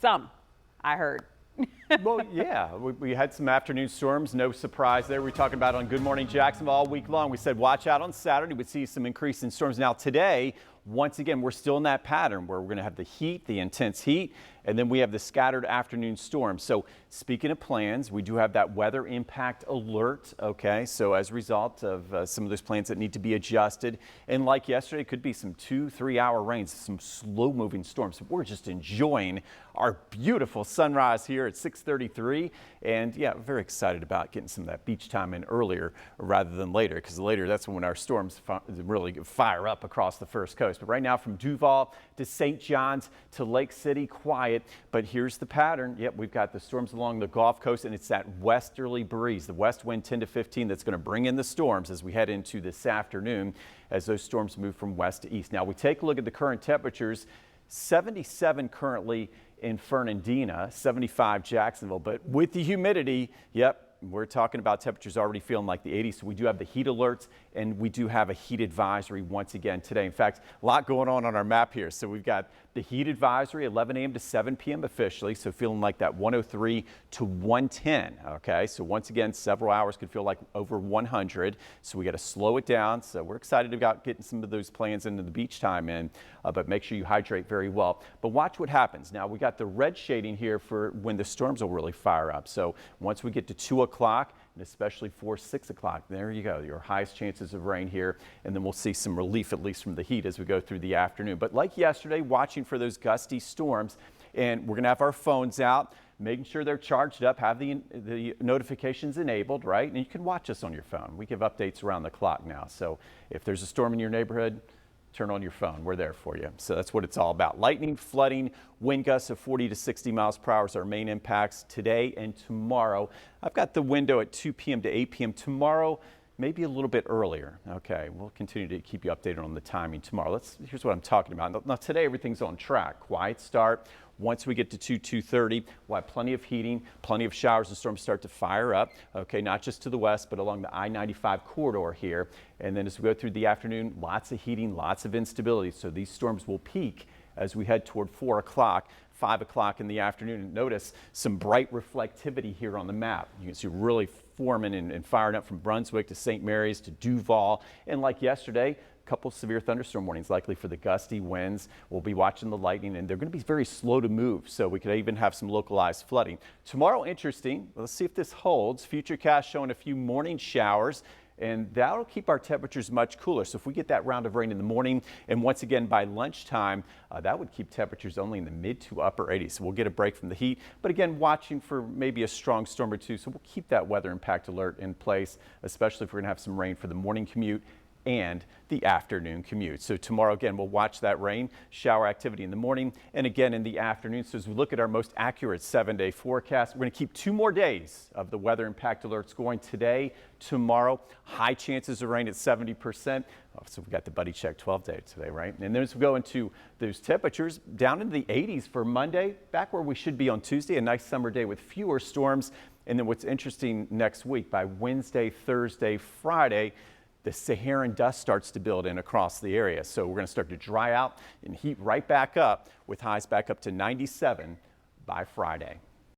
Some, I heard. Well, yeah, we had some afternoon storms. No surprise there. We're talking about on Good Morning Jacksonville all week long. We said watch out on Saturday. We'd see some increase in storms. Now today, once again, we're still in that pattern where we're going to have the heat, the intense heat, and then we have the scattered afternoon storms. So speaking of plans, we do have that weather impact alert. Okay, so as a result of some of those plans that need to be adjusted, and like yesterday, it could be some 2-3 hour rains, some slow moving storms. So we're just enjoying our beautiful sunrise here at 6:33, and yeah, very excited about getting some of that beach time in earlier rather than later, because later that's when our storms really fire up across the first coast. But right now, from Duval to St. John's to Lake City, quiet. But here's the pattern. Yep, we've got the storms along the Gulf Coast, and it's that westerly breeze, the west wind 10 to 15, that's going to bring in the storms as we head into this afternoon as those storms move from west to east. Now we take a look at the current temperatures. 77 currently in Fernandina, 75 Jacksonville, but with the humidity, yep, we're talking about temperatures already feeling like the 80s. So we do have the heat alerts, and we do have a heat advisory once again today. In fact, a lot going on our map here. So we've got the heat advisory 11 a.m. to 7 p.m. officially. So feeling like that 103 to 110. Okay. So once again, several hours could feel like over 100. So we got to slow it down. So we're excited about getting some of those plans into the beach time in, but make sure you hydrate very well. But watch what happens. Now we got the red shading here for when the storms will really fire up. So once we get to 2 o'clock, and especially for 6 o'clock, there you go, your highest chances of rain here, and then we'll see some relief at least from the heat as we go through the afternoon. But like yesterday, watching for those gusty storms, and we're going to have our phones out, making sure they're charged up, have the notifications enabled, right? And you can watch us on your phone. We give updates around the clock now, so if there's a storm in your neighborhood, turn on your phone. We're there for you. So that's what it's all about. Lightning, flooding, wind gusts of 40 to 60 miles per hour is our main impacts today and tomorrow. I've got the window at 2 p.m. to 8 p.m. tomorrow, maybe a little bit earlier. Okay, we'll continue to keep you updated on the timing tomorrow. Here's what I'm talking about. Now today, everything's on track. Quiet start. Once we get to 2:30, we'll have plenty of heating, plenty of showers and storms start to fire up. Okay, not just to the west, but along the I-95 corridor here. And then as we go through the afternoon, lots of heating, lots of instability. So these storms will peak as we head toward 4 o'clock. 5 o'clock in the afternoon. And notice some bright reflectivity here on the map. You can see really forming and firing up from Brunswick to St. Mary's to Duval. And like yesterday, a couple severe thunderstorm warnings likely for the gusty winds. We'll be watching the lightning, and they're going to be very slow to move, so we could even have some localized flooding. Tomorrow, interesting. Let's see if this holds. Futurecast showing a few morning showers, and that'll keep our temperatures much cooler. So if we get that round of rain in the morning, and once again by lunchtime, that would keep temperatures only in the mid to upper 80s. So we'll get a break from the heat, but again, watching for maybe a strong storm or two. So we'll keep that weather impact alert in place, especially if we're going to have some rain for the morning commute and the afternoon commute. So tomorrow, again, we'll watch that rain, shower activity in the morning and again in the afternoon. So as we look at our most accurate 7-day forecast, we're going to keep 2 more days of the weather impact alerts going today, tomorrow. High chances of rain at 70%. Oh, so we've got the buddy check 12-day today, right? And then as we go into those temperatures down into the 80s for Monday, back where we should be on Tuesday, a nice summer day with fewer storms. And then what's interesting next week, by Wednesday, Thursday, Friday, the Saharan dust starts to build in across the area. So we're going to start to dry out and heat right back up with highs back up to 97 by Friday.